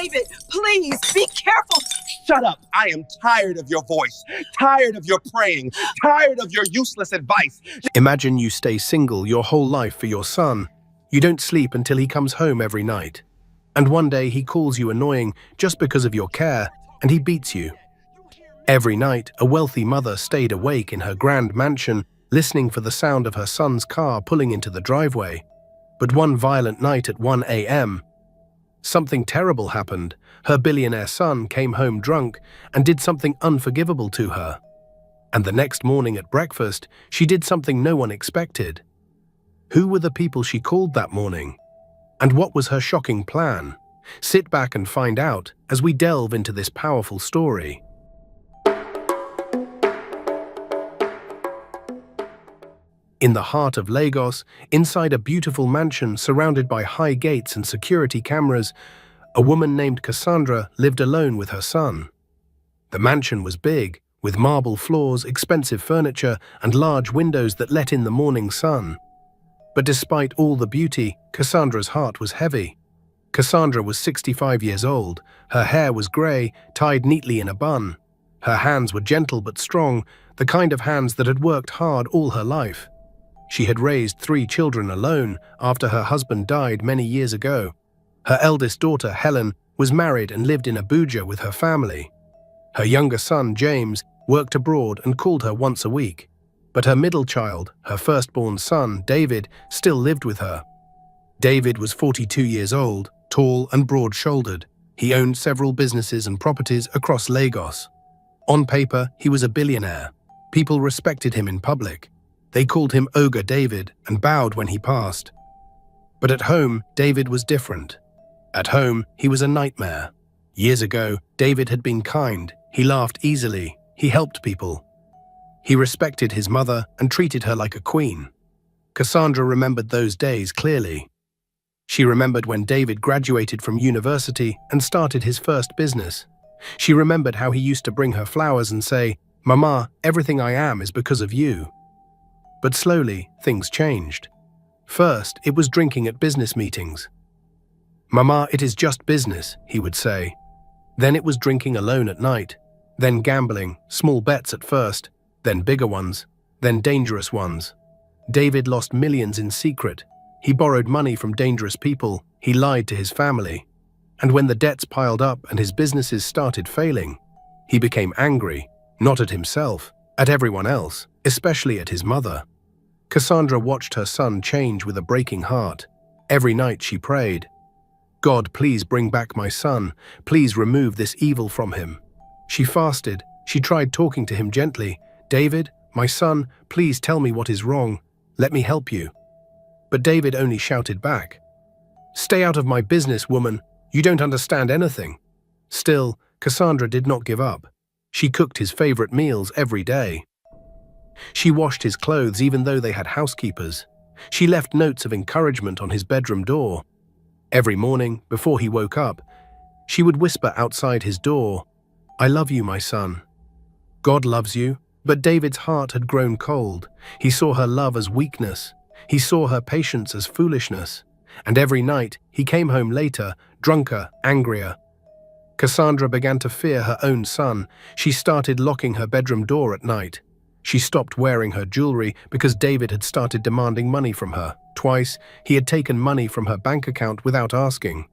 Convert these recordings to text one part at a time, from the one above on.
David, please be careful. Shut up. I am tired of your voice, tired of your praying, tired of your useless advice. Imagine you stay single your whole life for your son. You don't sleep until he comes home every night. And one day he calls you annoying just because of your care, and he beats you. Every night, a wealthy mother stayed awake in her grand mansion, listening for the sound of her son's car pulling into the driveway. But one violent night at 1 a.m., something terrible happened. Her billionaire son came home drunk and did something unforgivable to her. And the next morning at breakfast, she did something no one expected. Who were the people she called that morning? And what was her shocking plan? Sit back and find out as we delve into this powerful story. In the heart of Lagos, inside a beautiful mansion surrounded by high gates and security cameras, a woman named Cassandra lived alone with her son. The mansion was big, with marble floors, expensive furniture, and large windows that let in the morning sun. But despite all the beauty, Cassandra's heart was heavy. Cassandra was 65 years old. Her hair was grey, tied neatly in a bun. Her hands were gentle but strong, the kind of hands that had worked hard all her life. She had raised 3 children alone after her husband died many years ago. Her eldest daughter, Helen, was married and lived in Abuja with her family. Her younger son, James, worked abroad and called her once a week. But her middle child, her firstborn son, David, still lived with her. David was 42 years old, tall and broad-shouldered. He owned several businesses and properties across Lagos. On paper, he was a billionaire. People respected him in public. They called him Ogre David and bowed when he passed. But at home, David was different. At home, he was a nightmare. Years ago, David had been kind. He laughed easily. He helped people. He respected his mother and treated her like a queen. Cassandra remembered those days clearly. She remembered when David graduated from university and started his first business. She remembered how he used to bring her flowers and say, "Mama, everything I am is because of you." But slowly, things changed. First, it was drinking at business meetings. "Mama, it is just business," he would say. Then it was drinking alone at night. Then gambling, small bets at first, then bigger ones, then dangerous ones. David lost millions in secret. He borrowed money from dangerous people. He lied to his family. And when the debts piled up and his businesses started failing, he became angry, not at himself, at everyone else, especially at his mother. Cassandra watched her son change with a breaking heart. Every night she prayed, "God, please bring back my son. Please remove this evil from him." She fasted. She tried talking to him gently. "David, my son, please tell me what is wrong. Let me help you." But David only shouted back, "Stay out of my business, woman. You don't understand anything." Still, Cassandra did not give up. She cooked his favorite meals every day. She washed his clothes even though they had housekeepers. She left notes of encouragement on his bedroom door. Every morning, before he woke up, she would whisper outside his door, "I love you, my son." God loves you. But David's heart had grown cold. He saw her love as weakness. He saw her patience as foolishness. And every night, he came home later, drunker, angrier. Cassandra began to fear her own son. She started locking her bedroom door at night. She stopped wearing her jewelry because David had started demanding money from her. Twice, he had taken money from her bank account without asking.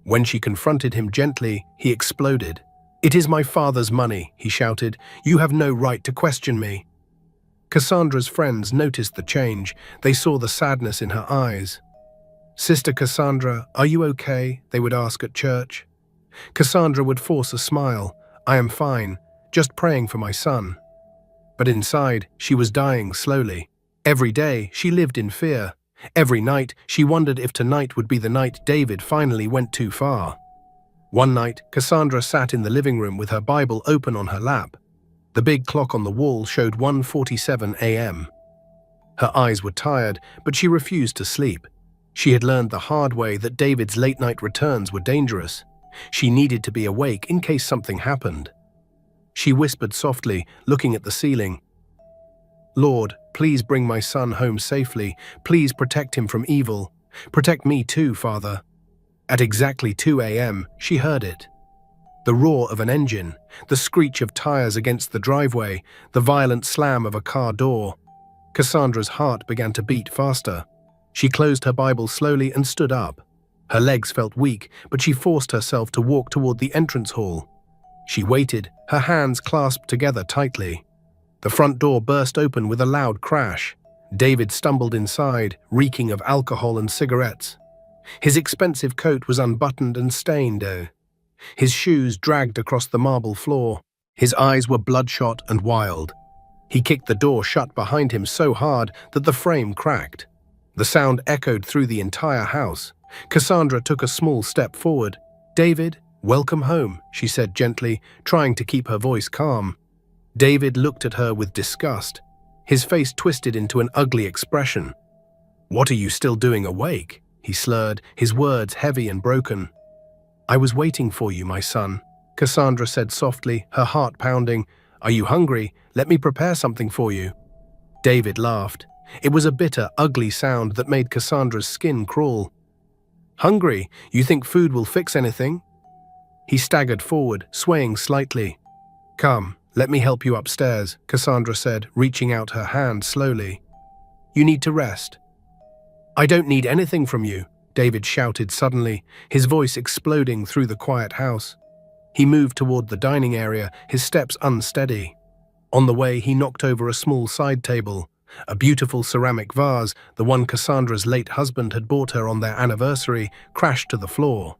When she confronted him gently, he exploded. "It is my father's money," he shouted. "You have no right to question me." Cassandra's friends noticed the change. They saw the sadness in her eyes. "Sister Cassandra, are you okay?" they would ask at church. Cassandra would force a smile. "I am fine, just praying for my son." But inside, she was dying slowly. Every day, she lived in fear. Every night, she wondered if tonight would be the night David finally went too far. One night, Cassandra sat in the living room with her Bible open on her lap. The big clock on the wall showed 1:47 a.m. Her eyes were tired, but she refused to sleep. She had learned the hard way that David's late-night returns were dangerous. She needed to be awake in case something happened. She whispered softly, looking at the ceiling, "Lord, please bring my son home safely. Please protect him from evil. Protect me too, Father." At exactly 2 a.m., she heard it. The roar of an engine, the screech of tires against the driveway, the violent slam of a car door. Cassandra's heart began to beat faster. She closed her Bible slowly and stood up. Her legs felt weak, but she forced herself to walk toward the entrance hall. She waited, her hands clasped together tightly. The front door burst open with a loud crash. David stumbled inside, reeking of alcohol and cigarettes. His expensive coat was unbuttoned and stained. His shoes dragged across the marble floor. His eyes were bloodshot and wild. He kicked the door shut behind him so hard that the frame cracked. The sound echoed through the entire house. Cassandra took a small step forward. "David, welcome home," she said gently, trying to keep her voice calm. David looked at her with disgust. His face twisted into an ugly expression. "What are you still doing awake?" he slurred, his words heavy and broken. "I was waiting for you, my son," Cassandra said softly, her heart pounding. "Are you hungry? Let me prepare something for you." David laughed. It was a bitter, ugly sound that made Cassandra's skin crawl. "Hungry? You think food will fix anything?" He staggered forward, swaying slightly. "Come, let me help you upstairs," Cassandra said, reaching out her hand slowly. "You need to rest." "I don't need anything from you," David shouted suddenly, his voice exploding through the quiet house. He moved toward the dining area, his steps unsteady. On the way, he knocked over a small side table. A beautiful ceramic vase, the one Cassandra's late husband had bought her on their anniversary, crashed to the floor.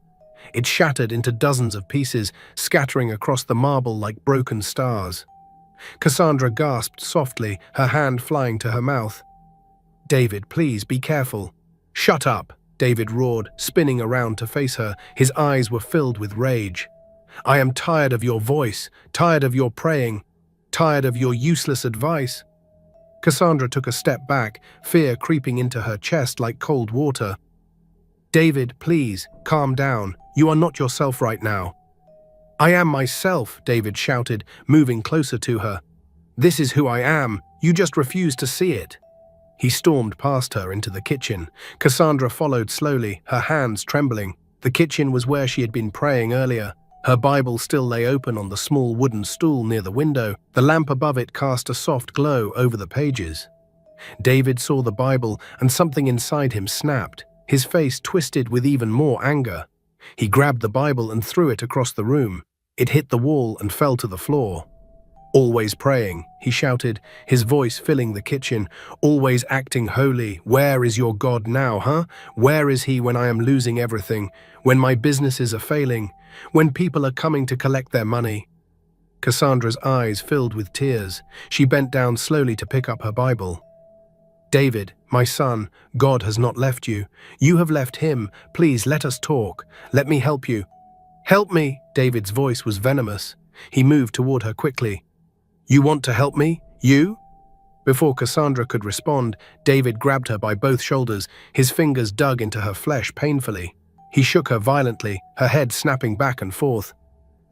It shattered into dozens of pieces, scattering across the marble like broken stars. Cassandra gasped softly, her hand flying to her mouth. "David, please, be careful." "Shut up," David roared, spinning around to face her. His eyes were filled with rage. "I am tired of your voice, tired of your praying, tired of your useless advice." Cassandra took a step back, fear creeping into her chest like cold water. "David, please, calm down. You are not yourself right now." "I am myself," David shouted, moving closer to her. "This is who I am. You just refuse to see it." He stormed past her into the kitchen. Cassandra followed slowly, her hands trembling. The kitchen was where she had been praying earlier. Her Bible still lay open on the small wooden stool near the window. The lamp above it cast a soft glow over the pages. David saw the Bible, and something inside him snapped. His face twisted with even more anger. He grabbed the Bible and threw it across the room. It hit the wall and fell to the floor. "Always praying," he shouted, his voice filling the kitchen. "Always acting holy. Where is your God now, huh? Where is he when I am losing everything? When my businesses are failing? When people are coming to collect their money?" Cassandra's eyes filled with tears. She bent down slowly to pick up her Bible. "David, my son, God has not left you. You have left him. Please let us talk. Let me help you." "Help me!" David's voice was venomous. He moved toward her quickly. "You want to help me? You?" Before Cassandra could respond, David grabbed her by both shoulders, his fingers dug into her flesh painfully. He shook her violently, her head snapping back and forth.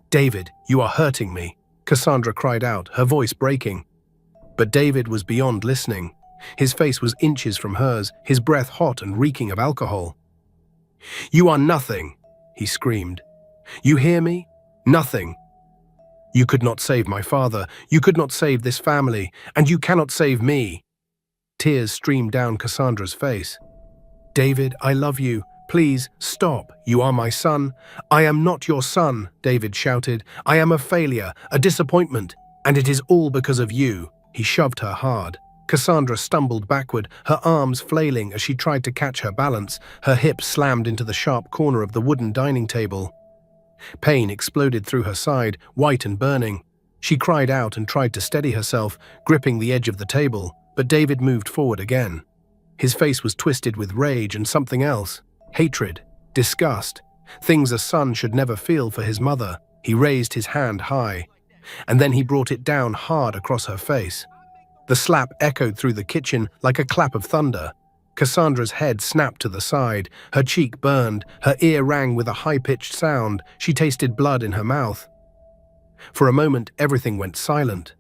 "David, you are hurting me," Cassandra cried out, her voice breaking. But David was beyond listening. His face was inches from hers, his breath hot and reeking of alcohol. "You are nothing," he screamed. "You hear me? Nothing. You could not save my father, you could not save this family, and you cannot save me." Tears streamed down Cassandra's face. "David, I love you. Please, stop. You are my son." "I am not your son," David shouted. "I am a failure, a disappointment, and it is all because of you." He shoved her hard. Cassandra stumbled backward, her arms flailing as she tried to catch her balance. Her hips slammed into the sharp corner of the wooden dining table. Pain exploded through her side, white and burning. She cried out and tried to steady herself, gripping the edge of the table, but David moved forward again. His face was twisted with rage and something else. Hatred, disgust, things a son should never feel for his mother. He raised his hand high, and then he brought it down hard across her face. The slap echoed through the kitchen like a clap of thunder. Cassandra's head snapped to the side, her cheek burned, her ear rang with a high-pitched sound. She tasted blood in her mouth. For a moment, everything went silent.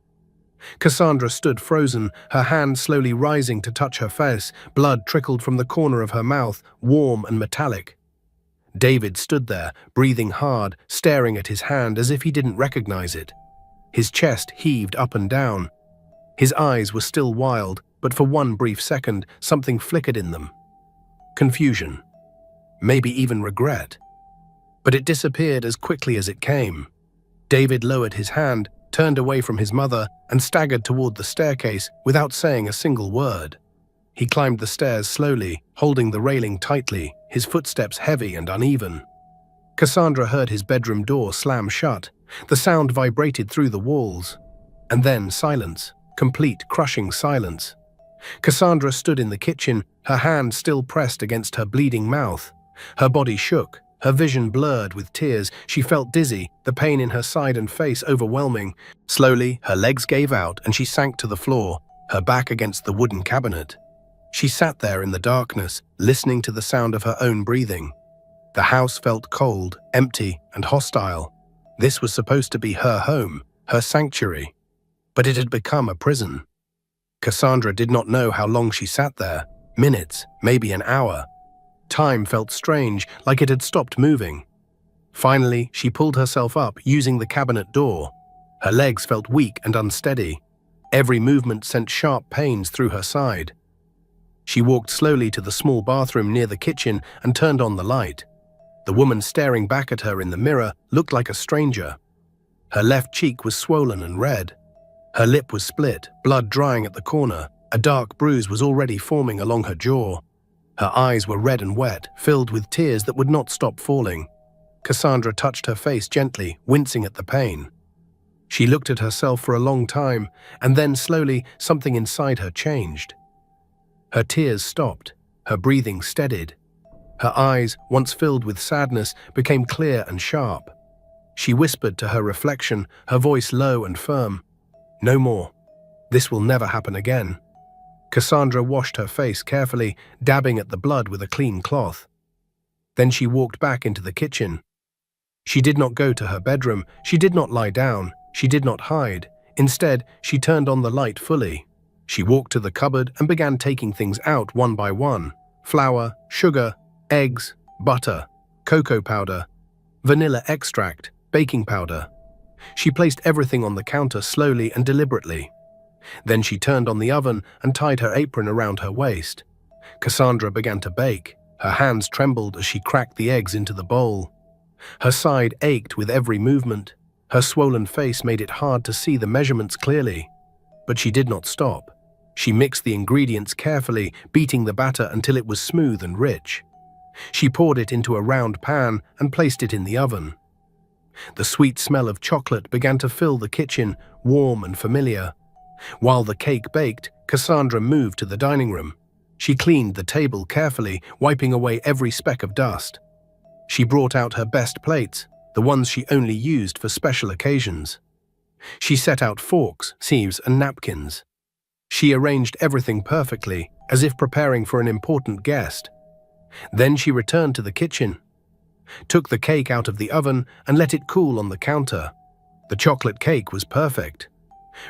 Cassandra stood frozen, her hand slowly rising to touch her face. Blood trickled from the corner of her mouth, warm and metallic. David stood there, breathing hard, staring at his hand as if he didn't recognize it. His chest heaved up and down. His eyes were still wild, but for one brief second, something flickered in them. Confusion. Maybe even regret. But it disappeared as quickly as it came. David lowered his hand, turned away from his mother, and staggered toward the staircase without saying a single word. He climbed the stairs slowly, holding the railing tightly, his footsteps heavy and uneven. Cassandra heard his bedroom door slam shut. The sound vibrated through the walls. And then silence, complete, crushing silence. Cassandra stood in the kitchen, her hand still pressed against her bleeding mouth. Her body shook, her vision blurred with tears. She felt dizzy, the pain in her side and face overwhelming. Slowly, her legs gave out and she sank to the floor, her back against the wooden cabinet. She sat there in the darkness, listening to the sound of her own breathing. The house felt cold, empty, and hostile. This was supposed to be her home, her sanctuary. But it had become a prison. Cassandra did not know how long she sat there. Minutes, maybe an hour. Time felt strange, like it had stopped moving. Finally, she pulled herself up, using the cabinet door. Her legs felt weak and unsteady. Every movement sent sharp pains through her side. She walked slowly to the small bathroom near the kitchen and turned on the light. The woman staring back at her in the mirror looked like a stranger. Her left cheek was swollen and red. Her lip was split, blood drying at the corner. A dark bruise was already forming along her jaw. Her eyes were red and wet, filled with tears that would not stop falling. Cassandra touched her face gently, wincing at the pain. She looked at herself for a long time, and then slowly something inside her changed. Her tears stopped, her breathing steadied. Her eyes, once filled with sadness, became clear and sharp. She whispered to her reflection, her voice low and firm, "No more. This will never happen again." Cassandra washed her face carefully, dabbing at the blood with a clean cloth. Then she walked back into the kitchen. She did not go to her bedroom, she did not lie down, she did not hide. Instead, she turned on the light fully. She walked to the cupboard and began taking things out one by one. Flour, sugar, eggs, butter, cocoa powder, vanilla extract, baking powder. She placed everything on the counter slowly and deliberately. Then she turned on the oven and tied her apron around her waist. Cassandra began to bake. Her hands trembled as she cracked the eggs into the bowl. Her side ached with every movement. Her swollen face made it hard to see the measurements clearly. But she did not stop. She mixed the ingredients carefully, beating the batter until it was smooth and rich. She poured it into a round pan and placed it in the oven. The sweet smell of chocolate began to fill the kitchen, warm and familiar. While the cake baked, Cassandra moved to the dining room. She cleaned the table carefully, wiping away every speck of dust. She brought out her best plates, the ones she only used for special occasions. She set out forks, sieves, and napkins. She arranged everything perfectly, as if preparing for an important guest. Then she returned to the kitchen, took the cake out of the oven and let it cool on the counter. The chocolate cake was perfect.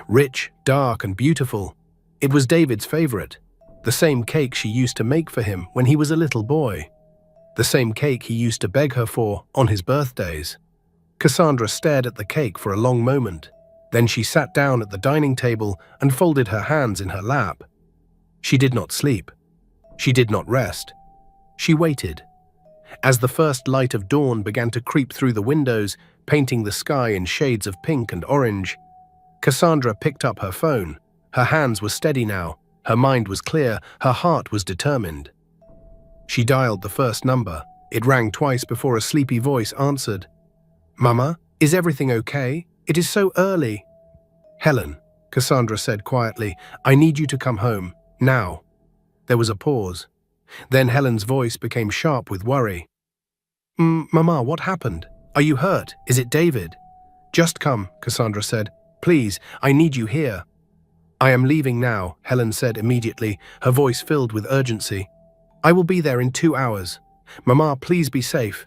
Rich, dark, and beautiful. It was David's favorite. The same cake she used to make for him when he was a little boy. The same cake he used to beg her for on his birthdays. Cassandra stared at the cake for a long moment. Then she sat down at the dining table and folded her hands in her lap. She did not sleep. She did not rest. She waited. As the first light of dawn began to creep through the windows, painting the sky in shades of pink and orange, Cassandra picked up her phone. Her hands were steady now. Her mind was clear. Her heart was determined. She dialed the first number. It rang twice before a sleepy voice answered. "Mama, is everything okay? It is so early." "Helen," Cassandra said quietly, "I need you to come home, now." There was a pause. Then Helen's voice became sharp with worry. "Mama, what happened? Are you hurt? Is it David?" "Just come," Cassandra said. "Please, I need you here." "I am leaving now," Helen said immediately, her voice filled with urgency. "I will be there in 2 hours. Mama, please be safe."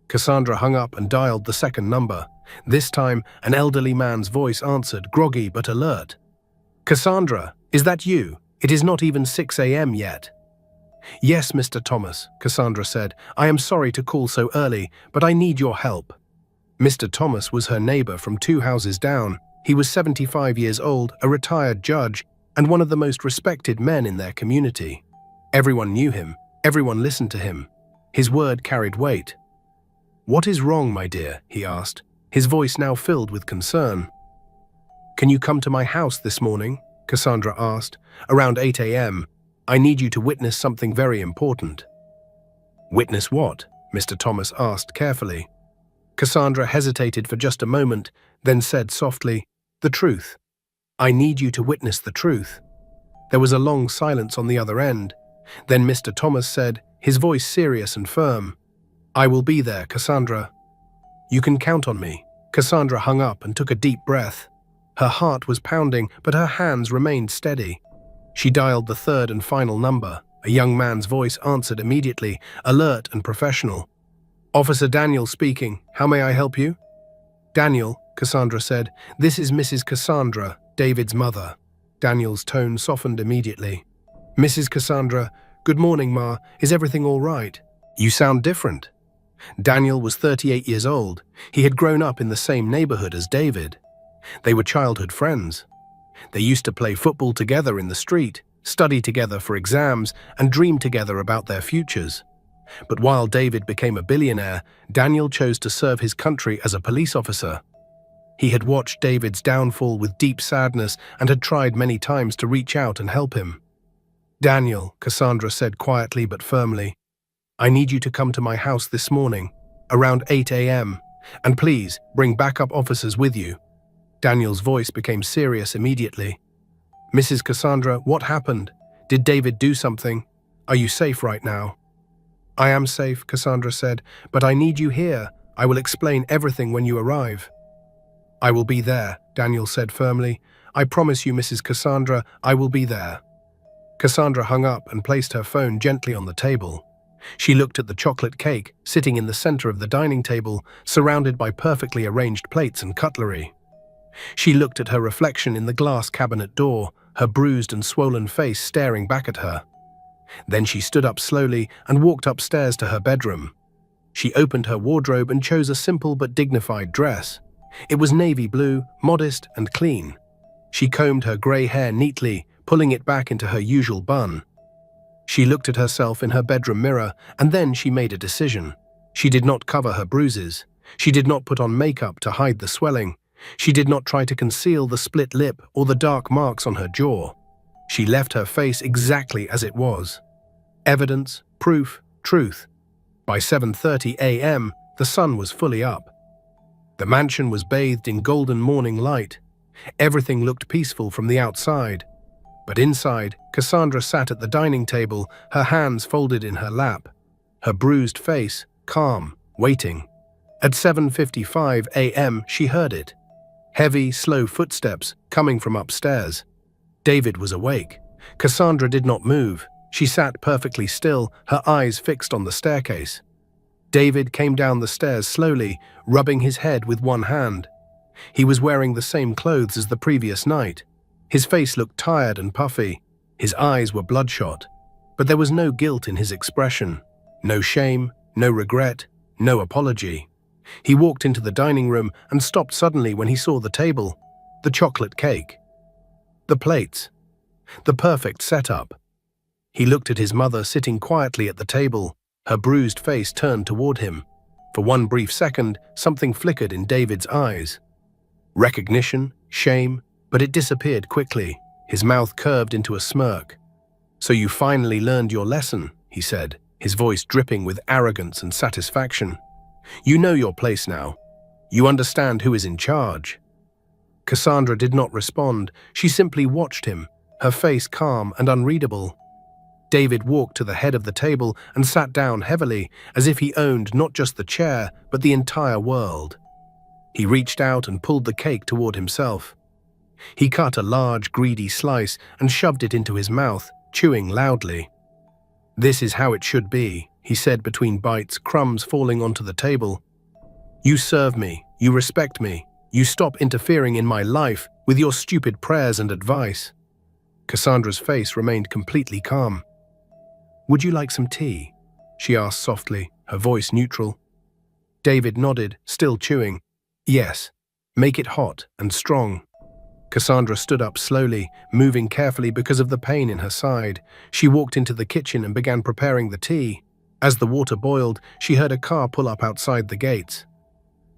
Cassandra hung up and dialed the second number. This time, an elderly man's voice answered, groggy but alert. "Cassandra, is that you? It is not even 6 a.m. yet." "Yes, Mr. Thomas," Cassandra said. "I am sorry to call so early, but I need your help." Mr. Thomas was her neighbor from 2 houses down. He was 75 years old, a retired judge, and one of the most respected men in their community. Everyone knew him. Everyone listened to him. His word carried weight. "What is wrong, my dear?" he asked, his voice now filled with concern. "Can you come to my house this morning?" Cassandra asked. "Around 8 a.m. I need you to witness something very important." "Witness what?" Mr. Thomas asked carefully. Cassandra hesitated for just a moment, then said softly, "The truth. I need you to witness the truth." There was a long silence on the other end. Then Mr. Thomas said, his voice serious and firm, "I will be there, Cassandra. You can count on me." Cassandra hung up and took a deep breath. Her heart was pounding, but her hands remained steady. She dialed the third and final number. A young man's voice answered immediately, alert and professional. "Officer Daniel speaking. How may I help you?" "Daniel," Cassandra said, "this is Mrs. Cassandra, David's mother." Daniel's tone softened immediately. "Mrs. Cassandra, good morning, Ma. Is everything all right? You sound different." Daniel was 38 years old. He had grown up in the same neighborhood as David. They were childhood friends. They used to play football together in the street, study together for exams, and dream together about their futures. But while David became a billionaire, Daniel chose to serve his country as a police officer. He had watched David's downfall with deep sadness and had tried many times to reach out and help him. "Daniel," Cassandra said quietly but firmly, "I need you to come to my house this morning, around 8 a.m., and please bring backup officers with you." Daniel's voice became serious immediately. "Mrs. Cassandra, what happened? Did David do something? Are you safe right now?" "I am safe," Cassandra said, "but I need you here. I will explain everything when you arrive." "I will be there," Daniel said firmly. "I promise you, Mrs. Cassandra, I will be there." Cassandra hung up and placed her phone gently on the table. She looked at the chocolate cake sitting in the center of the dining table, surrounded by perfectly arranged plates and cutlery. She looked at her reflection in the glass cabinet door, her bruised and swollen face staring back at her. Then she stood up slowly and walked upstairs to her bedroom. She opened her wardrobe and chose a simple but dignified dress. It was navy blue, modest and clean. She combed her gray hair neatly, pulling it back into her usual bun. She looked at herself in her bedroom mirror, and then she made a decision. She did not cover her bruises. She did not put on makeup to hide the swelling. She did not try to conceal the split lip or the dark marks on her jaw. She left her face exactly as it was. Evidence, proof, truth. By 7:30 a.m., the sun was fully up. The mansion was bathed in golden morning light. Everything looked peaceful from the outside. But inside, Cassandra sat at the dining table, her hands folded in her lap, her bruised face calm, waiting. At 7:55 a.m., she heard it. Heavy, slow footsteps coming from upstairs. David was awake. Cassandra did not move. She sat perfectly still, her eyes fixed on the staircase. David came down the stairs slowly, rubbing his head with one hand. He was wearing the same clothes as the previous night. His face looked tired and puffy. His eyes were bloodshot. But there was no guilt in his expression. No shame, no regret, no apology. He walked into the dining room and stopped suddenly when he saw the table, the chocolate cake, the plates, the perfect setup. He looked at his mother sitting quietly at the table, her bruised face turned toward him. For one brief second, something flickered in David's eyes. Recognition, shame, but it disappeared quickly. His mouth curved into a smirk. "So you finally learned your lesson," he said, his voice dripping with arrogance and satisfaction. "You know your place now. You understand who is in charge." Cassandra did not respond. She simply watched him, her face calm and unreadable. David walked to the head of the table and sat down heavily, as if he owned not just the chair, but the entire world. He reached out and pulled the cake toward himself. He cut a large, greedy slice and shoved it into his mouth, chewing loudly. "This is how it should be," he said between bites, crumbs falling onto the table. "You serve me, you respect me, you stop interfering in my life with your stupid prayers and advice." Cassandra's face remained completely calm. "Would you like some tea?" she asked softly, her voice neutral. David nodded, still chewing. "Yes. Make it hot and strong." Cassandra stood up slowly, moving carefully because of the pain in her side. She walked into the kitchen and began preparing the tea. As the water boiled, she heard a car pull up outside the gates.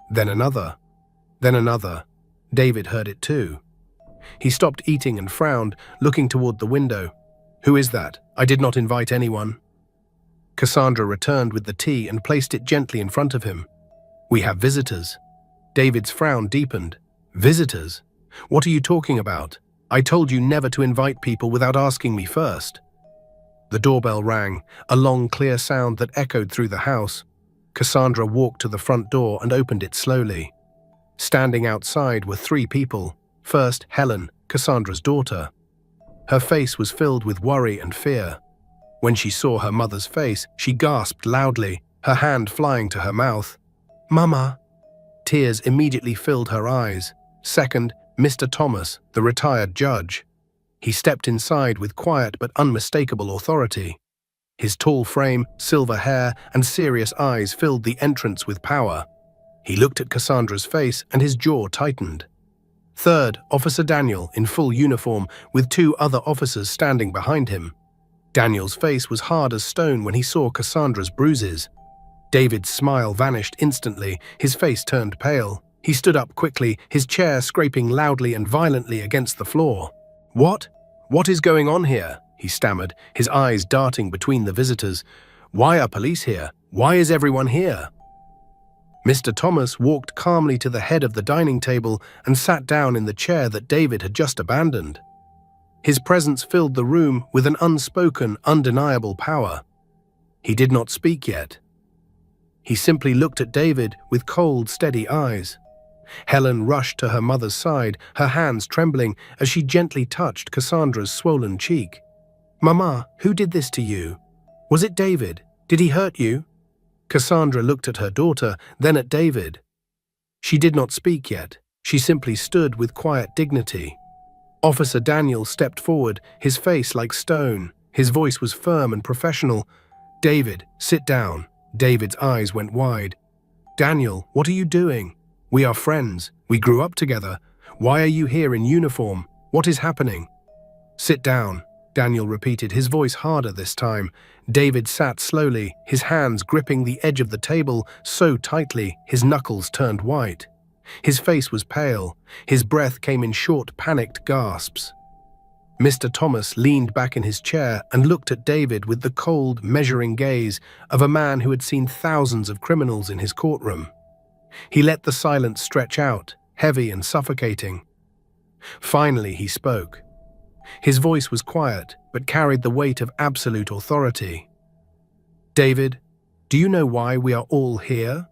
Then another. Then another. David heard it too. He stopped eating and frowned, looking toward the window. "Who is that? I did not invite anyone." Cassandra returned with the tea and placed it gently in front of him. "We have visitors." David's frown deepened. "Visitors? What are you talking about? I told you never to invite people without asking me first." The doorbell rang, a long, clear sound that echoed through the house. Cassandra walked to the front door and opened it slowly. Standing outside were 3 people. First, Helen, Cassandra's daughter. Her face was filled with worry and fear. When she saw her mother's face, she gasped loudly, her hand flying to her mouth. "Mama!" Tears immediately filled her eyes. Second, Mr. Thomas, the retired judge. He stepped inside with quiet but unmistakable authority. His tall frame, silver hair, and serious eyes filled the entrance with power. He looked at Cassandra's face and his jaw tightened. Third, Officer Daniel, in full uniform, with 2 other officers standing behind him. Daniel's face was hard as stone when he saw Cassandra's bruises. David's smile vanished instantly, his face turned pale. He stood up quickly, his chair scraping loudly and violently against the floor. "What? What is going on here?" he stammered, his eyes darting between the visitors. "Why are police here? Why is everyone here?" Mr. Thomas walked calmly to the head of the dining table and sat down in the chair that David had just abandoned. His presence filled the room with an unspoken, undeniable power. He did not speak yet. He simply looked at David with cold, steady eyes. Helen rushed to her mother's side, her hands trembling as she gently touched Cassandra's swollen cheek. "Mama, who did this to you? Was it David? Did he hurt you?" Cassandra looked at her daughter, then at David. She did not speak yet. She simply stood with quiet dignity. Officer Daniel stepped forward, his face like stone. His voice was firm and professional. "David, sit down." David's eyes went wide. "Daniel, what are you doing? We are friends. We grew up together. Why are you here in uniform? What is happening?" "Sit down," Daniel repeated, his voice harder this time. David sat slowly, his hands gripping the edge of the table so tightly his knuckles turned white. His face was pale. His breath came in short, panicked gasps. Mr. Thomas leaned back in his chair and looked at David with the cold, measuring gaze of a man who had seen thousands of criminals in his courtroom. He let the silence stretch out, heavy and suffocating. Finally, he spoke. His voice was quiet, but carried the weight of absolute authority. "David, do you know why we are all here?"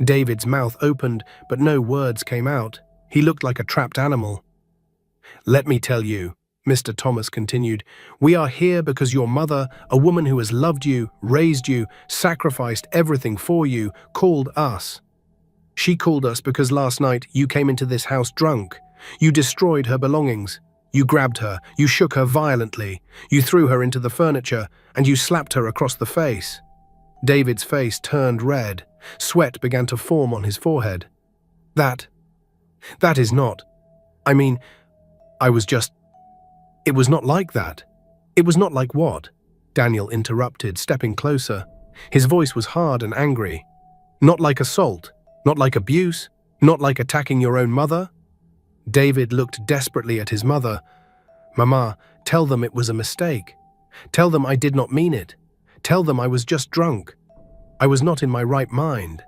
David's mouth opened, but no words came out. He looked like a trapped animal. "Let me tell you," Mr. Thomas continued, "we are here because your mother, a woman who has loved you, raised you, sacrificed everything for you, called us. She called us because last night you came into this house drunk. You destroyed her belongings. You grabbed her, you shook her violently, you threw her into the furniture, and you slapped her across the face." David's face turned red. Sweat began to form on his forehead. That is not... I mean, It was not like that." "It was not like what?" Daniel interrupted, stepping closer. His voice was hard and angry. "Not like assault? Not like abuse? Not like attacking your own mother?" David looked desperately at his mother. "Mama, tell them it was a mistake. Tell them I did not mean it. Tell them I was just drunk. I was not in my right mind."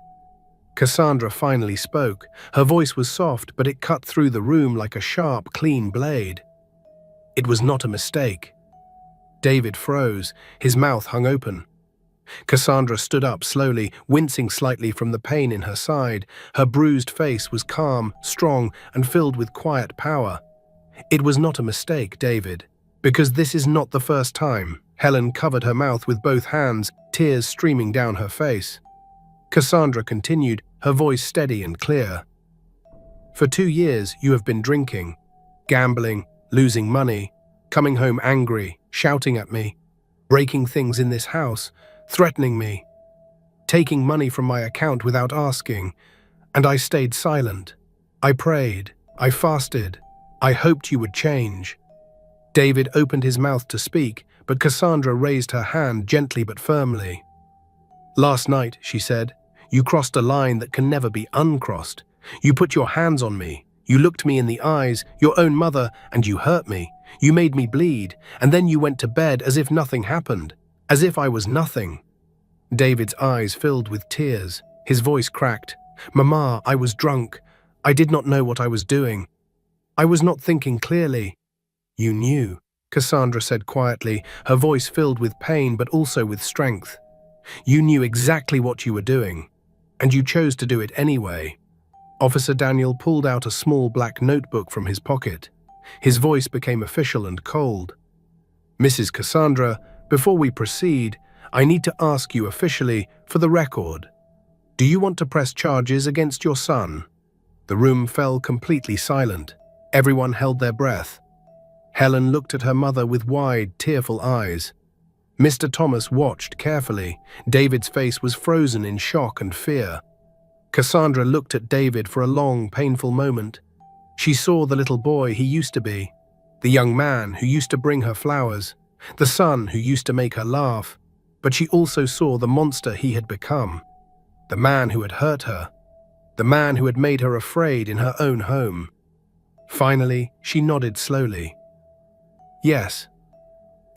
Cassandra finally spoke. Her voice was soft, but it cut through the room like a sharp, clean blade. "It was not a mistake." David froze, his mouth hung open. Cassandra stood up slowly, wincing slightly from the pain in her side. Her bruised face was calm, strong, and filled with quiet power. "It was not a mistake, David, because this is not the first time." Helen covered her mouth with both hands, tears streaming down her face. Cassandra continued, her voice steady and clear. "For 2 years you have been drinking, gambling, losing money, coming home angry, shouting at me. breaking things in this house, threatening me, taking money from my account without asking, and I stayed silent. I prayed, I fasted, I hoped you would change. David opened his mouth to speak, but Cassandra raised her hand gently but firmly. Last night, she said, you crossed a line that can never be uncrossed. You put your hands on me. You looked me in the eyes, your own mother, and you hurt me. You made me bleed, and then you went to bed as if nothing happened, as if I was nothing. David's eyes filled with tears. His voice cracked. Mama, I was drunk. I did not know what I was doing. I was not thinking clearly. You knew, Cassandra said quietly, her voice filled with pain but also with strength. You knew exactly what you were doing, and you chose to do it anyway. Officer Daniel pulled out a small black notebook from his pocket. His voice became official and cold. Mrs. Cassandra, before we proceed, I need to ask you officially, for the record, do you want to press charges against your son? The room fell completely silent. Everyone held their breath. Helen looked at her mother with wide, tearful eyes. Mr. Thomas watched carefully. David's face was frozen in shock and fear. Cassandra looked at David for a long, painful moment. She saw the little boy he used to be, the young man who used to bring her flowers, the son who used to make her laugh, but she also saw the monster he had become, the man who had hurt her, the man who had made her afraid in her own home. Finally, she nodded slowly. Yes,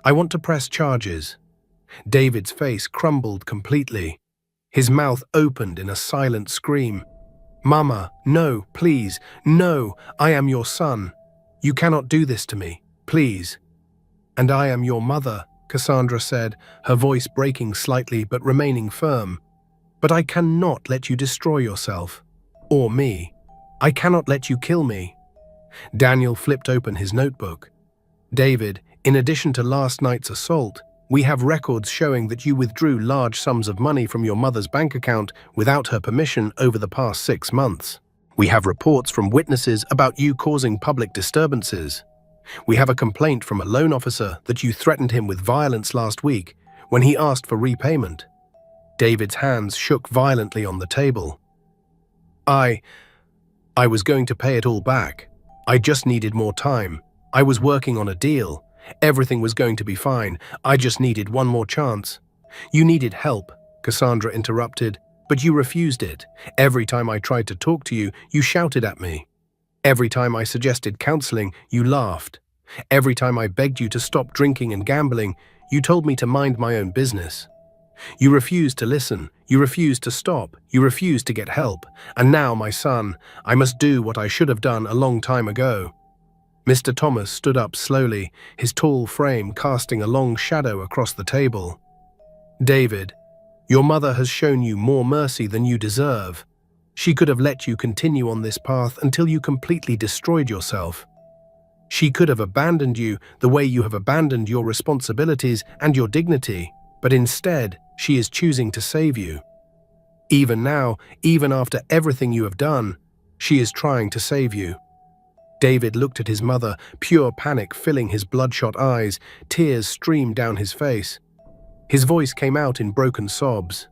I want to press charges. David's face crumbled completely. His mouth opened in a silent scream. Mama, no, please, no, I am your son. You cannot do this to me, please. And I am your mother, Cassandra said, her voice breaking slightly but remaining firm. But I cannot let you destroy yourself. Or me. I cannot let you kill me. Daniel flipped open his notebook. David, in addition to last night's assault, we have records showing that you withdrew large sums of money from your mother's bank account without her permission over the past 6 months. We have reports from witnesses about you causing public disturbances. We have a complaint from a loan officer that you threatened him with violence last week when he asked for repayment. David's hands shook violently on the table. I was going to pay it all back. I just needed more time. I was working on a deal. Everything was going to be fine. I just needed one more chance. You needed help, Cassandra interrupted, but you refused it. Every time I tried to talk to you, you shouted at me. Every time I suggested counseling, you laughed. Every time I begged you to stop drinking and gambling, you told me to mind my own business. You refused to listen. You refused to stop. You refused to get help. And now, my son, I must do what I should have done a long time ago. Mr. Thomas stood up slowly, his tall frame casting a long shadow across the table. David, your mother has shown you more mercy than you deserve. She could have let you continue on this path until you completely destroyed yourself. She could have abandoned you the way you have abandoned your responsibilities and your dignity, but instead, she is choosing to save you. Even now, even after everything you have done, she is trying to save you. David looked at his mother, pure panic filling his bloodshot eyes, tears streamed down his face. His voice came out in broken sobs.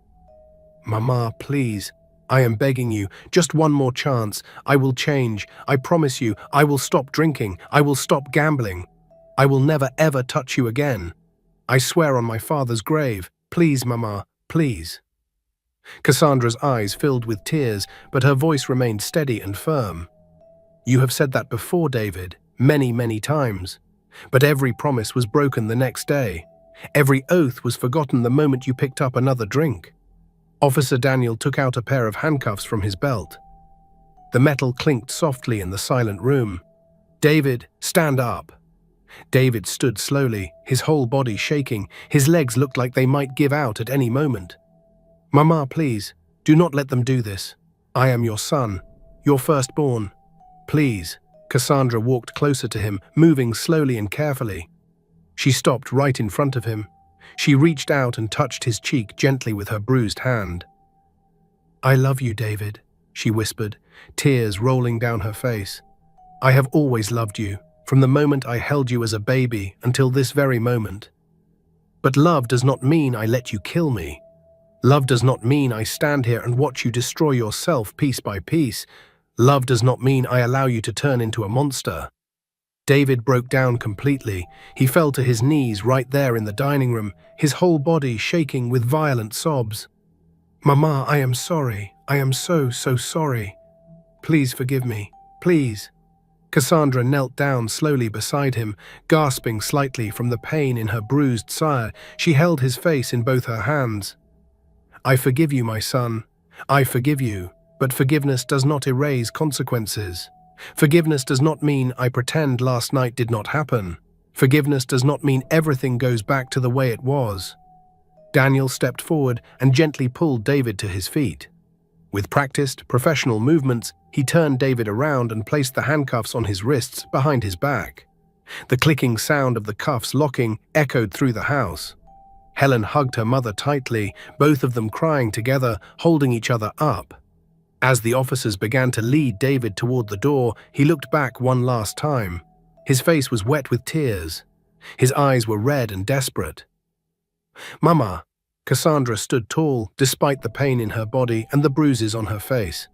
Mama, please, I am begging you, just one more chance. I will change. I promise you, I will stop drinking. I will stop gambling. I will never ever touch you again. I swear on my father's grave. Please, Mama, please. Cassandra's eyes filled with tears, but her voice remained steady and firm. You have said that before, David, many, many times. But every promise was broken the next day. Every oath was forgotten the moment you picked up another drink. Officer Daniel took out a pair of handcuffs from his belt. The metal clinked softly in the silent room. David, stand up. David stood slowly, his whole body shaking. His legs looked like they might give out at any moment. Mama, please, do not let them do this. I am your son, your firstborn. Please. Cassandra walked closer to him, moving slowly and carefully. She stopped right in front of him. She reached out and touched his cheek gently with her bruised hand. I love you, David, she whispered, tears rolling down her face. I have always loved you, from the moment I held you as a baby until this very moment. But love does not mean I let you kill me. Love does not mean I stand here and watch you destroy yourself piece by piece. Love does not mean I allow you to turn into a monster." David broke down completely. He fell to his knees right there in the dining room, his whole body shaking with violent sobs. "Mama, I am sorry. I am so sorry. Please forgive me. Please." Cassandra knelt down slowly beside him, gasping slightly from the pain in her bruised side. She held his face in both her hands. "I forgive you, my son. I forgive you, but forgiveness does not erase consequences. Forgiveness does not mean I pretend last night did not happen. Forgiveness does not mean everything goes back to the way it was." Daniel stepped forward and gently pulled David to his feet. With practiced, professional movements, he turned David around and placed the handcuffs on his wrists behind his back. The clicking sound of the cuffs locking echoed through the house. Helen hugged her mother tightly, both of them crying together, holding each other up. As the officers began to lead David toward the door, he looked back one last time. His face was wet with tears. His eyes were red and desperate. "Mama." Cassandra stood tall, despite the pain in her body and the bruises on her face.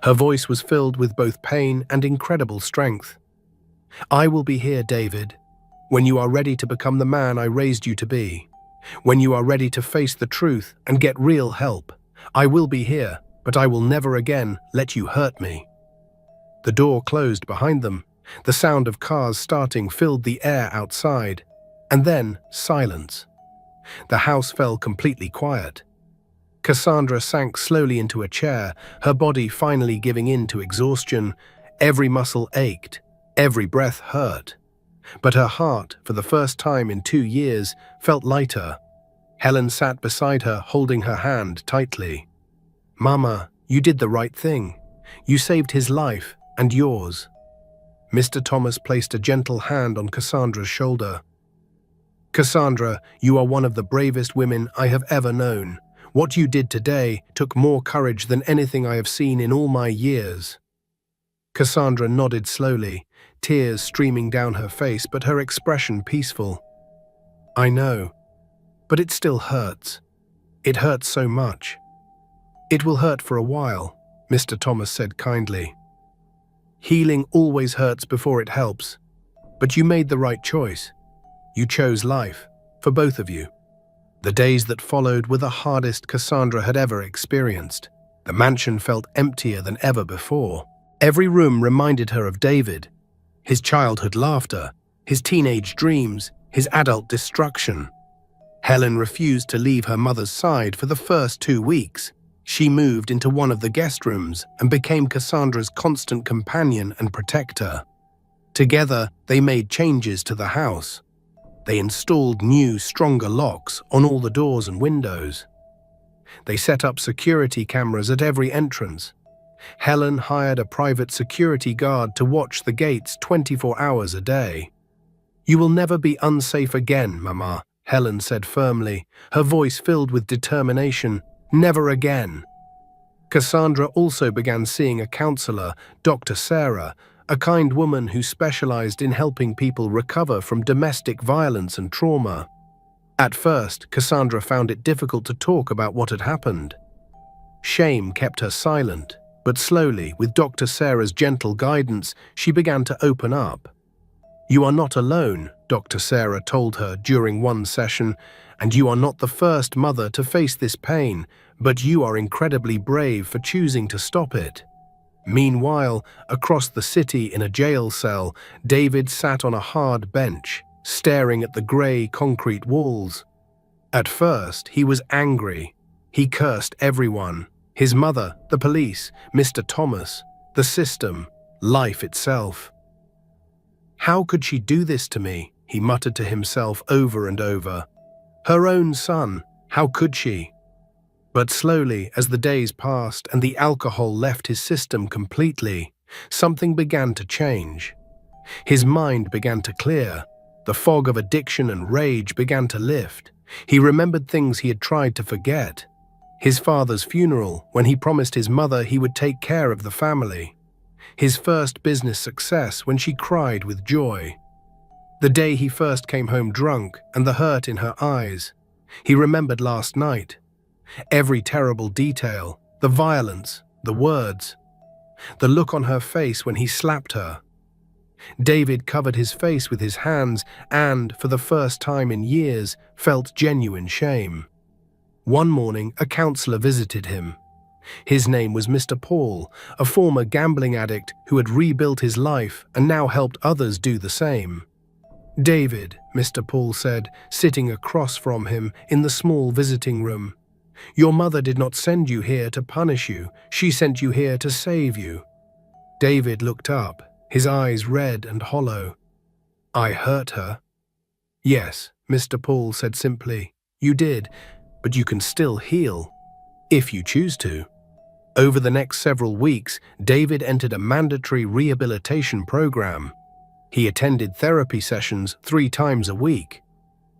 Her voice was filled with both pain and incredible strength. "I will be here, David, when you are ready to become the man I raised you to be. When you are ready to face the truth and get real help. I will be here, but I will never again let you hurt me." The door closed behind them. The sound of cars starting filled the air outside. And then silence. The house fell completely quiet. Cassandra sank slowly into a chair, her body finally giving in to exhaustion. Every muscle ached, every breath hurt. But her heart, for the first time in 2 years, felt lighter. Helen sat beside her, holding her hand tightly. "Mama, you did the right thing. You saved his life and yours." Mr. Thomas placed a gentle hand on Cassandra's shoulder. "Cassandra, you are one of the bravest women I have ever known. What you did today took more courage than anything I have seen in all my years." Cassandra nodded slowly, tears streaming down her face, but her expression peaceful. "I know, but it still hurts. It hurts so much." "It will hurt for a while," Mr. Thomas said kindly. "Healing always hurts before it helps, but you made the right choice. You chose life, for both of you." The days that followed were the hardest Cassandra had ever experienced. The mansion felt emptier than ever before. Every room reminded her of David, his childhood laughter, his teenage dreams, his adult destruction. Helen refused to leave her mother's side for the first 2 weeks. She moved into one of the guest rooms and became Cassandra's constant companion and protector. Together, they made changes to the house. They installed new, stronger locks on all the doors and windows. They set up security cameras at every entrance. Helen hired a private security guard to watch the gates 24 hours a day. "You will never be unsafe again, Mama," Helen said firmly, her voice filled with determination. "Never again." Cassandra also began seeing a counselor, Dr. Sarah, a kind woman who specialized in helping people recover from domestic violence and trauma. At first, Cassandra found it difficult to talk about what had happened. Shame kept her silent, but slowly, with Dr. Sarah's gentle guidance, she began to open up. "You are not alone," Dr. Sarah told her during one session, "and you are not the first mother to face this pain, but you are incredibly brave for choosing to stop it." Meanwhile, across the city in a jail cell, David sat on a hard bench, staring at the grey concrete walls. At first, he was angry. He cursed everyone: his mother, the police, Mr. Thomas, the system, life itself. "How could she do this to me?" he muttered to himself over and over. Her own son, how could she? But slowly, as the days passed and the alcohol left his system completely, something began to change. His mind began to clear. The fog of addiction and rage began to lift. He remembered things he had tried to forget. His father's funeral, when he promised his mother he would take care of the family. His first business success, when she cried with joy. The day he first came home drunk and the hurt in her eyes. He remembered last night. Every terrible detail, the violence, the words, the look on her face when he slapped her. David covered his face with his hands and, for the first time in years, felt genuine shame. One morning, a counselor visited him. His name was Mr. Paul, a former gambling addict who had rebuilt his life and now helped others do the same. "David," Mr. Paul said, sitting across from him in the small visiting room, "your mother did not send you here to punish you. She sent you here to save you." David looked up, his eyes red and hollow. "I hurt her?" "Yes," Mr. Paul said simply. "You did, but you can still heal, if you choose to." Over the next several weeks, David entered a mandatory rehabilitation program. He attended therapy sessions 3 times a week.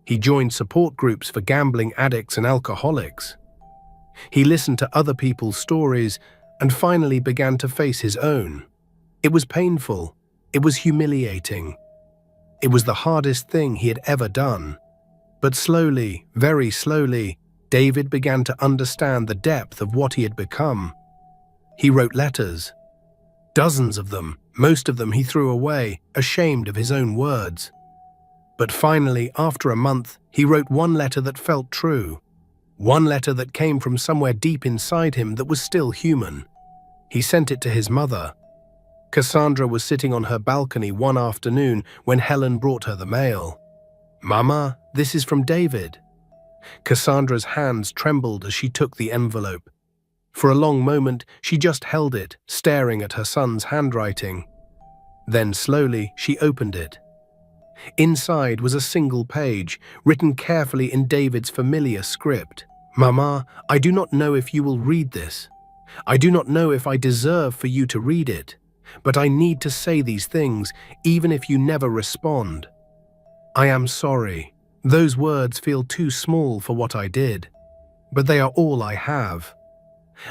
He joined support groups for gambling addicts and alcoholics. He listened to other people's stories and finally began to face his own. It was painful. It was humiliating. It was the hardest thing he had ever done. But slowly, very slowly, David began to understand the depth of what he had become. He wrote letters. Dozens of them, most of them he threw away, ashamed of his own words. But finally, after a month, he wrote one letter that felt true. One letter that came from somewhere deep inside him that was still human. He sent it to his mother. Cassandra was sitting on her balcony one afternoon when Helen brought her the mail. "Mama, this is from David." Cassandra's hands trembled as she took the envelope. For a long moment, she just held it, staring at her son's handwriting. Then slowly, she opened it. Inside was a single page, written carefully in David's familiar script. "Mama, I do not know if you will read this. I do not know if I deserve for you to read it, but I need to say these things, even if you never respond. I am sorry. Those words feel too small for what I did, but they are all I have.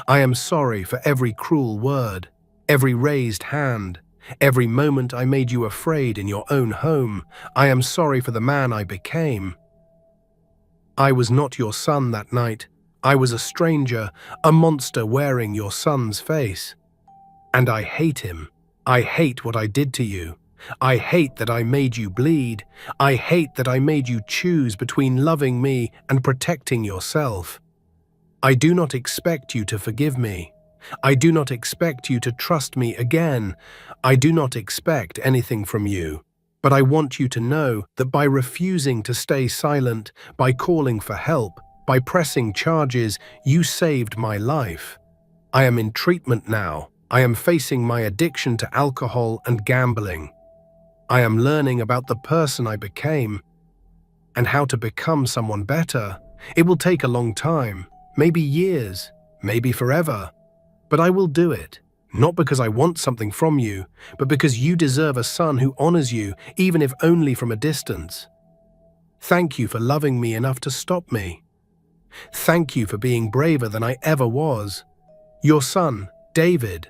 I am sorry for every cruel word, every raised hand, every moment I made you afraid in your own home. I am sorry for the man I became. I was not your son that night. I was a stranger, a monster wearing your son's face. And I hate him. I hate what I did to you. I hate that I made you bleed. I hate that I made you choose between loving me and protecting yourself. I do not expect you to forgive me. I do not expect you to trust me again. I do not expect anything from you. But I want you to know that by refusing to stay silent, by calling for help, by pressing charges, you saved my life. I am in treatment now. I am facing my addiction to alcohol and gambling. I am learning about the person I became and how to become someone better. It will take a long time. Maybe years, maybe forever. But I will do it, not because I want something from you, but because you deserve a son who honors you, even if only from a distance. Thank you for loving me enough to stop me. Thank you for being braver than I ever was. Your son, David."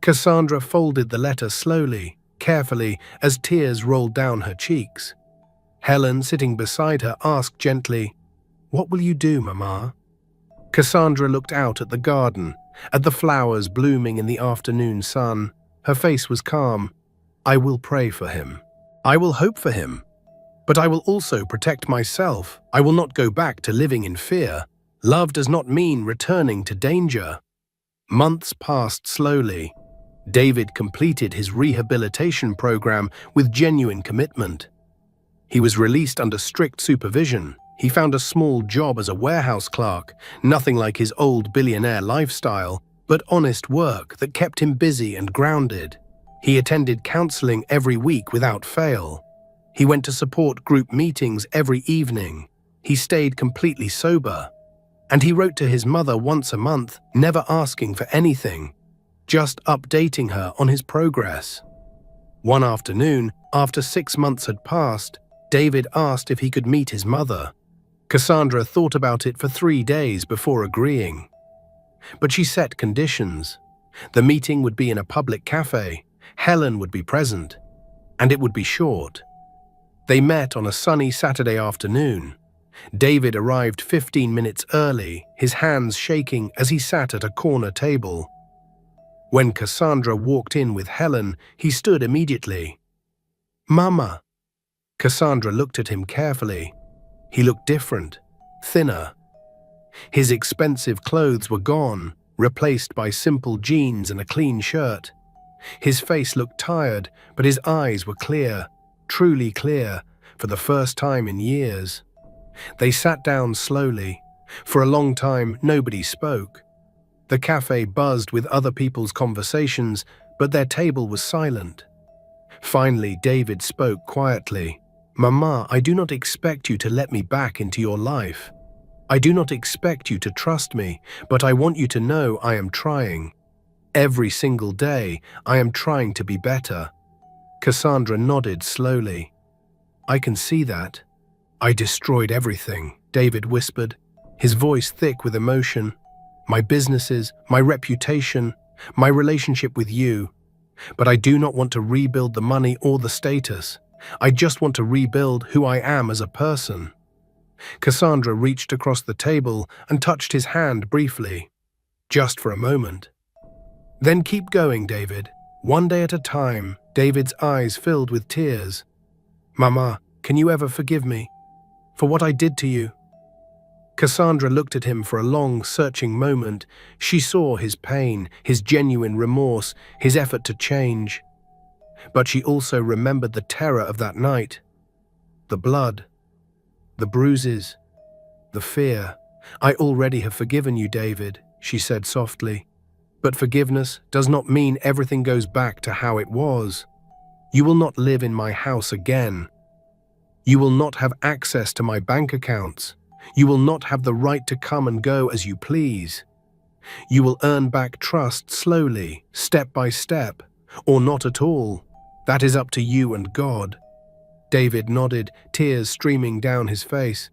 Cassandra folded the letter slowly, carefully, as tears rolled down her cheeks. Helen, sitting beside her, asked gently, "What will you do, Mama?" Cassandra looked out at the garden, at the flowers blooming in the afternoon sun. Her face was calm. "I will pray for him. I will hope for him. But I will also protect myself. I will not go back to living in fear. Love does not mean returning to danger." Months passed slowly. David completed his rehabilitation program with genuine commitment. He was released under strict supervision. He found a small job as a warehouse clerk, nothing like his old billionaire lifestyle, but honest work that kept him busy and grounded. He attended counseling every week without fail. He went to support group meetings every evening. He stayed completely sober. And he wrote to his mother once a month, never asking for anything, just updating her on his progress. One afternoon, after 6 months had passed, David asked if he could meet his mother. Cassandra thought about it for 3 days before agreeing. But she set conditions. The meeting would be in a public cafe, Helen would be present, and it would be short. They met on a sunny Saturday afternoon. David arrived 15 minutes early, his hands shaking as he sat at a corner table. When Cassandra walked in with Helen, he stood immediately. "Mama." Cassandra looked at him carefully. He looked different, thinner. His expensive clothes were gone, replaced by simple jeans and a clean shirt. His face looked tired, but his eyes were clear, truly clear, for the first time in years. They sat down slowly. For a long time, nobody spoke. The cafe buzzed with other people's conversations, but their table was silent. Finally, David spoke quietly. "Mama, I do not expect you to let me back into your life. I do not expect you to trust me, but I want you to know I am trying. Every single day, I am trying to be better." Cassandra nodded slowly. "I can see that." "I destroyed everything," David whispered, his voice thick with emotion. "My businesses, my reputation, my relationship with you. But I do not want to rebuild the money or the status. I just want to rebuild who I am as a person." Cassandra reached across the table and touched his hand briefly. "Just for a moment." "Then keep going, David. One day at a time." David's eyes filled with tears. "Mama, can you ever forgive me for what I did to you?" Cassandra looked at him for a long, searching moment. She saw his pain, his genuine remorse, his effort to change. But she also remembered the terror of that night. The blood, the bruises, the fear. "I already have forgiven you, David," she said softly. "But forgiveness does not mean everything goes back to how it was. You will not live in my house again. You will not have access to my bank accounts. You will not have the right to come and go as you please. You will earn back trust slowly, step by step, or not at all. That is up to you and God." David nodded, tears streaming down his face.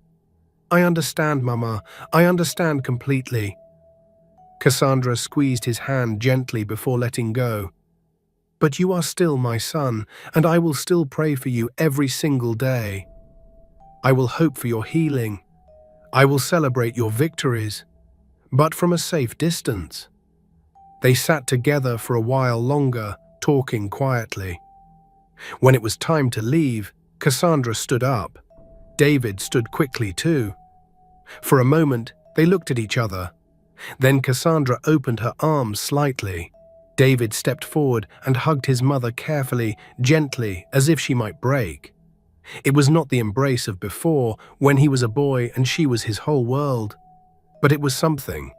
"I understand, Mama. I understand completely." Cassandra squeezed his hand gently before letting go. "But you are still my son, and I will still pray for you every single day. I will hope for your healing. I will celebrate your victories, but from a safe distance." They sat together for a while longer, talking quietly. When it was time to leave, Cassandra stood up. David stood quickly too. For a moment, they looked at each other. Then Cassandra opened her arms slightly. David stepped forward and hugged his mother carefully, gently, as if she might break. It was not the embrace of before, when he was a boy and she was his whole world. But it was something.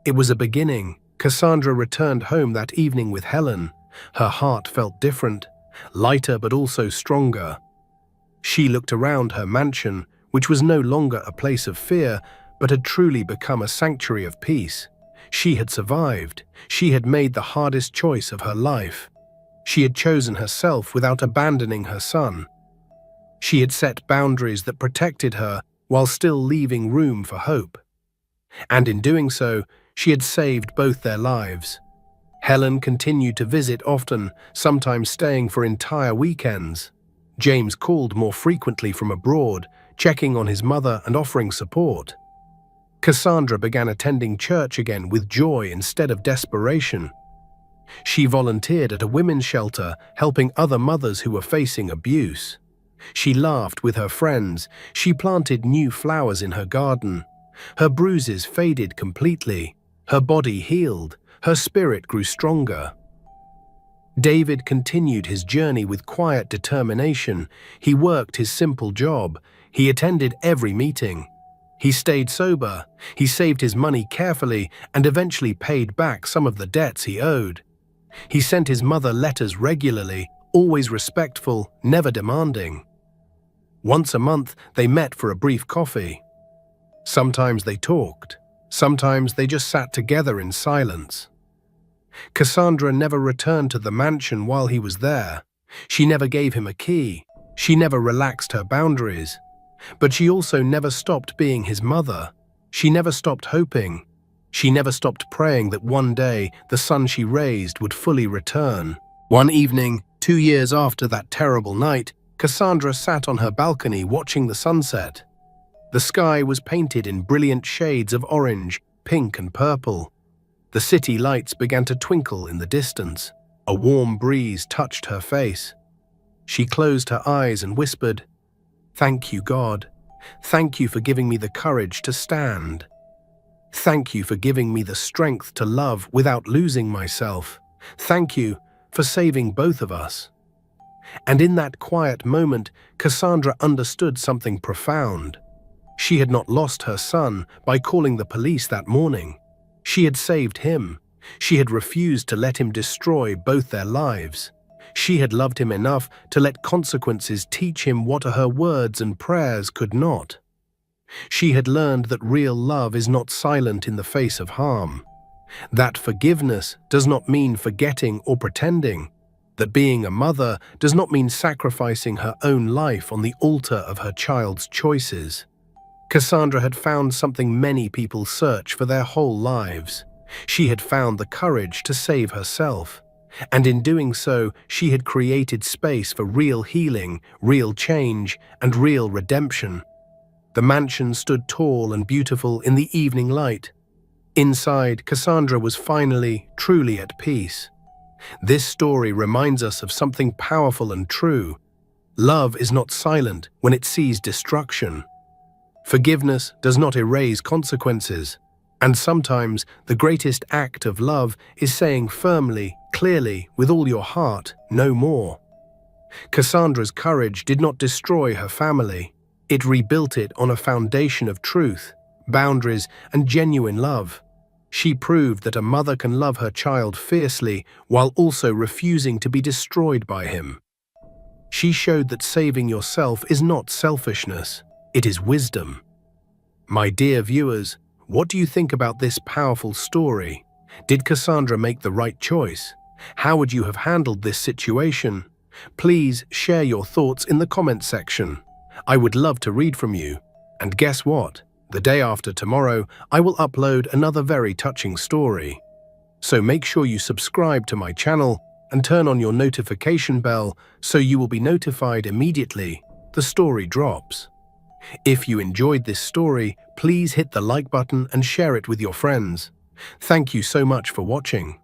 It was a beginning. Cassandra returned home that evening with Helen. Her heart felt different, lighter but also stronger. She looked around her mansion, which was no longer a place of fear, but had truly become a sanctuary of peace. She had survived. She had made the hardest choice of her life. She had chosen herself without abandoning her son. She had set boundaries that protected her while still leaving room for hope. And in doing so, she had saved both their lives. Helen continued to visit often, sometimes staying for entire weekends. James called more frequently from abroad, checking on his mother and offering support. Cassandra began attending church again with joy instead of desperation. She volunteered at a women's shelter, helping other mothers who were facing abuse. She laughed with her friends. She planted new flowers in her garden. Her bruises faded completely. Her body healed. Her spirit grew stronger. David continued his journey with quiet determination. He worked his simple job. He attended every meeting. He stayed sober. He saved his money carefully and eventually paid back some of the debts he owed. He sent his mother letters regularly, always respectful, never demanding. Once a month, they met for a brief coffee. Sometimes they talked. Sometimes they just sat together in silence. Cassandra never returned to the mansion while he was there. She never gave him a key. She never relaxed her boundaries. But she also never stopped being his mother. She never stopped hoping. She never stopped praying that one day the son she raised would fully return. One evening, 2 years after that terrible night, Cassandra sat on her balcony watching the sunset. The sky was painted in brilliant shades of orange, pink, and purple. The city lights began to twinkle in the distance. A warm breeze touched her face. She closed her eyes and whispered, "Thank you, God. Thank you for giving me the courage to stand. Thank you for giving me the strength to love without losing myself. Thank you for saving both of us." And in that quiet moment, Cassandra understood something profound. She had not lost her son by calling the police that morning. She had saved him. She had refused to let him destroy both their lives. She had loved him enough to let consequences teach him what her words and prayers could not. She had learned that real love is not silent in the face of harm. That forgiveness does not mean forgetting or pretending. That being a mother does not mean sacrificing her own life on the altar of her child's choices. Cassandra had found something many people search for their whole lives. She had found the courage to save herself. And in doing so, she had created space for real healing, real change, and real redemption. The mansion stood tall and beautiful in the evening light. Inside, Cassandra was finally, truly at peace. This story reminds us of something powerful and true. Love is not silent when it sees destruction. Forgiveness does not erase consequences. And sometimes the greatest act of love is saying firmly, clearly, with all your heart, no more. Cassandra's courage did not destroy her family. It rebuilt it on a foundation of truth, boundaries, and genuine love. She proved that a mother can love her child fiercely while also refusing to be destroyed by him. She showed that saving yourself is not selfishness, it is wisdom. My dear viewers, what do you think about this powerful story? Did Cassandra make the right choice? How would you have handled this situation? Please share your thoughts in the comment section. I would love to read from you. And guess what? The day after tomorrow, I will upload another very touching story. So make sure you subscribe to my channel and turn on your notification bell so you will be notified immediately the story drops. If you enjoyed this story, please hit the like button and share it with your friends. Thank you so much for watching.